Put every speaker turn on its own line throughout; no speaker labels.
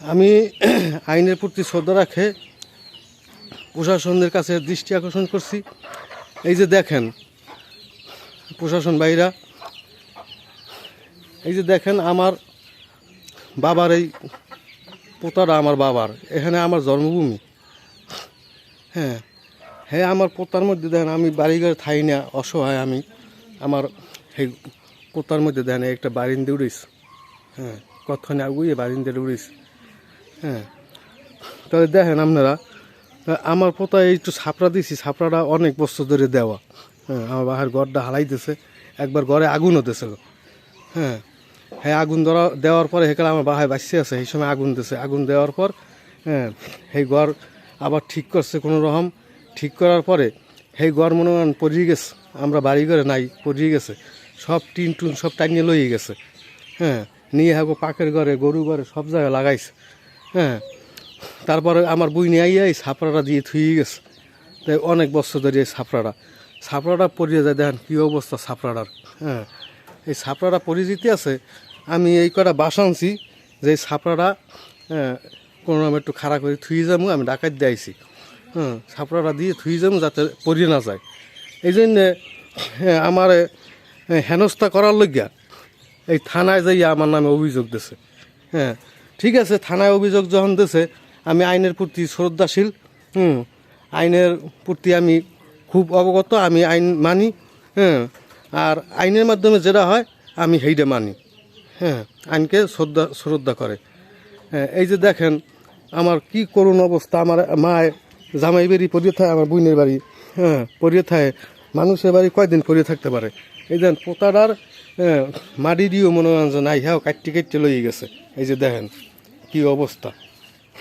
আমি আইনের প্রতি শ্রদ্ধা রাখে প্রশাসনের কাছে দৃষ্টি আকর্ষণ করছি। এই যে দেখেন প্রশাসন ভাইরা, এই যে দেখেন আমার বাবার এই পোতাটা আমার বাবার, এখানে আমার জন্মভূমি। হ্যাঁ হ্যাঁ, আমার পোতার মধ্যে দেখেন আমি বাড়িঘর থাই না, অসহায় আমি। আমার এই পোতার মধ্যে দেখেন একটা বারিন্দে উড়িস। হ্যাঁ, কতক্ষণে আগুয়ে বারিন্দে উড়িস। হ্যাঁ, তাহলে দেখেন আপনারা, আমার পোতায় একটু ছাপড়া দিছি, ছাপড়াটা অনেক বছর ধরে দেওয়া। হ্যাঁ, আমার বাহার ঘরটা হারাইতেছে, একবার ঘরে আগুন হতেছিল। হ্যাঁ হ্যাঁ, আগুন দেওয়ার পরে সেখানে আমার বাহায় বাঁচতে আছে, সেই সময় আগুন দিয়েছে। আগুন দেওয়ার পর হ্যাঁ সেই ঘর আবার ঠিক করছে কোনো রকম। ঠিক করার পরে সেই ঘর মনে করেন পড়িয়ে গেছে, আমরা বাড়ি ঘরে নাই, পড়িয়ে গেছে সব, টিন টুন সব টাঙিয়ে লইয়ে গেছে। হ্যাঁ, নিয়ে হাগো পাকের ঘরে, গরু ঘরে সব জায়গায় লাগাইছে। হ্যাঁ, তারপরে আমার বই নিয়ে আইয়া এই ছাপড়াটা দিয়ে থুয়ে গেছে। তাই অনেক বছর ধরে এই ছাপড়াটা পরিয়ে যায়। দেখেন কী অবস্থা ছাপড়াটার। হ্যাঁ, এই ছাপড়াটা পরিচিতি আছে। আমি এই কটা বাস আনছি যে এই ছাপড়াটা কোনো রকম একটু খাড়া করে থুয়ে যাবো, আমি ডাকাত দিয়ে আইছি। হ্যাঁ, ছাপড়াটা দিয়ে থুয়ে যাবো যাতে পরিয়ে না যায়। এই জন্যে আমার হেনস্থা করার লইগা এই থানায় যাইয়া আমার নামে অভিযোগ দিছে। হ্যাঁ, ঠিক আছে, থানায় অভিযোগ যখন দিছে, আমি আইনের প্রতি শ্রদ্ধাশীল। আইনের প্রতি আমি খুব অবগত, আমি আইন মানি। হ্যাঁ, আর আইনের মাধ্যমে যেটা হয় আমি সেইটা মানি। হ্যাঁ, আইনকে শ্রদ্ধা করে। হ্যাঁ, এই যে দেখেন আমার কি করুণ অবস্থা। আমার মায়ের জামাই বাড়ি পড়িয়ে থাকে, আমার বোনের বাড়ি হ্যাঁ পড়িয়ে থাকে। মানুষের বাড়ি কয়দিন পড়িয়ে থাকতে পারে। এই দেন পোতাটার মাটি দিয়েও মনে হয় যে নাই, হ্যাঁ কাটতে লইয়ে গেছে। এই যে দেখেন কি অবস্থা।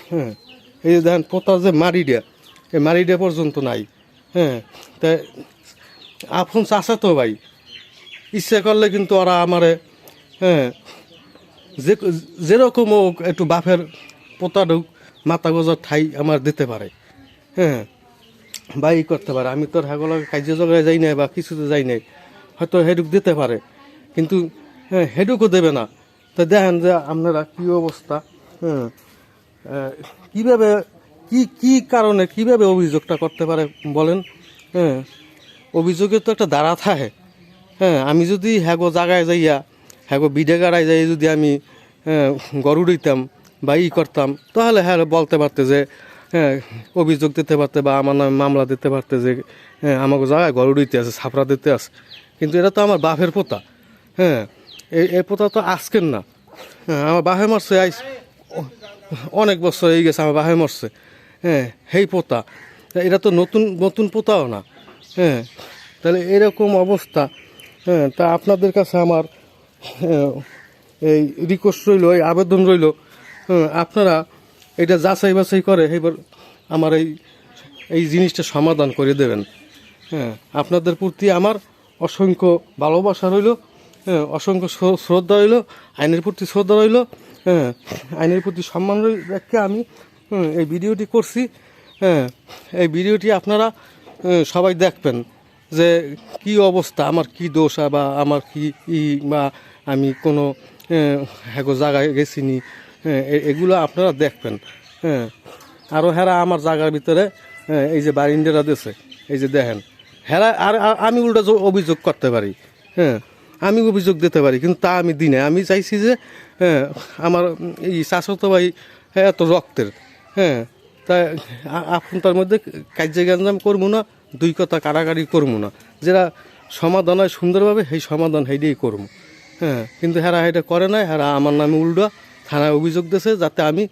হ্যাঁ, এই যে দেখেন পোতার যে মাড়িটা, এই মাড়িটা পর্যন্ত নাই। হ্যাঁ, তাই আপন চাষা তো ভাই, ইচ্ছে করলে কিন্তু ওরা আমারে হ্যাঁ যেরকম হোক একটু বাপের পোতা ঢুক মাথা গোজার ঠাই আমার দিতে পারে। হ্যাঁ, বা ই করতে পারে। আমি তোর হাগলাকে কাজে জগায় যাই নাই বা কিছুতে যাই নাই, হয়তো হেডুক দিতে পারে, কিন্তু হ্যাঁ হেডুকও দেবে না। তো দেখেন যে আপনারা কী অবস্থা। হ্যাঁ, কীভাবে কি কারণে কীভাবে অভিযোগটা করতে পারে বলেন। হ্যাঁ, অভিযোগের তো একটা দ্বারা থাকে। হ্যাঁ, আমি যদি হ্যাগো জায়গায় যাইয়া হ্যাগো বিডে গাড়ায় যাই যদি আমি গরু দিতাম বা ই করতাম, তাহলে হ্যাঁ বলতে পারতে যে হ্যাঁ অভিযোগ দিতে পারতে বা আমার নামে মামলা দিতে পারতে যে হ্যাঁ আমাকে জায়গায় গরু দিতে আছে, ছাপড়া দিতে আছে। কিন্তু এটা তো আমার বাপের পোতা। হ্যাঁ, এই পোতা তো আজকের না। হ্যাঁ, আমার বাপে মরছে অনেক বছর হয়ে গেছে, আমার বাপে মরছে। হ্যাঁ, সেই পোতা এটা তো নতুন পোতাও না। হ্যাঁ, তাহলে এরকম অবস্থা। হ্যাঁ, তা আপনাদের কাছে আমার এই রিকোয়েস্ট রইল, এই আবেদন রইল, আপনারা এটা যাচাই বাছাই করে এবার আমার এই জিনিসটা সমাধান করে দেবেন। হ্যাঁ, আপনাদের প্রতি আমার অসংখ্য ভালোবাসা রইল। হ্যাঁ, অসংখ্য শ্রদ্ধা রইল, আইনের প্রতি শ্রদ্ধা রইল। হ্যাঁ, আইনের প্রতি সম্মান রেখে আমি এই ভিডিওটি করছি। হ্যাঁ, এই ভিডিওটি আপনারা সবাই দেখবেন যে কি অবস্থা, আমার কি দোষ বা আমার কি বা আমি কোনো হ্যাগো জায়গায় গেছিনি। হ্যাঁ, এগুলো আপনারা দেখবেন। হ্যাঁ, আরও হেরা আমার জায়গার ভিতরে এই যে বারিন্দারা দিয়েছে, এই যে দেখেন হেরা। আর আমি উল্টা অভিযোগ করতে পারি। হ্যাঁ, আমি অভিযোগ দিতে পারি, কিন্তু তা আমি দিই না। আমি চাইছি যে হ্যাঁ আমার এই চাচাতো ভাই এত রক্তের। হ্যাঁ, তাই আপন তার মধ্যে কার্যে গঞ্জাম করবো না, দুই কথা কাড়াকাড়ি করবো না। যেটা সমাধান হয় সুন্দরভাবে সেই সমাধান সেইটাই করবো। হ্যাঁ, কিন্তু হেরা এটা করে নাই। হেরা আমার নামে উল্টা থানায় অভিযোগ দিয়েছে যাতে আমি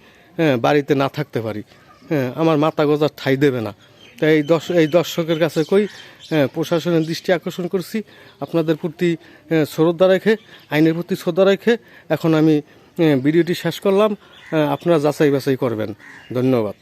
বাড়িতে না থাকতে পারি। হ্যাঁ, আমার মাথা গোজার ঠাই দেবে না। তাই এই দর্শকের কাছে কই প্রশাসনের দৃষ্টি আকর্ষণ করছি, আপনাদের প্রতি শ্রদ্ধা রেখে, আইনের প্রতি শ্রদ্ধা রেখে এখন আমি ভিডিওটি শেষ করলাম। আপনারা যাচাই বাছাই করবেন। ধন্যবাদ।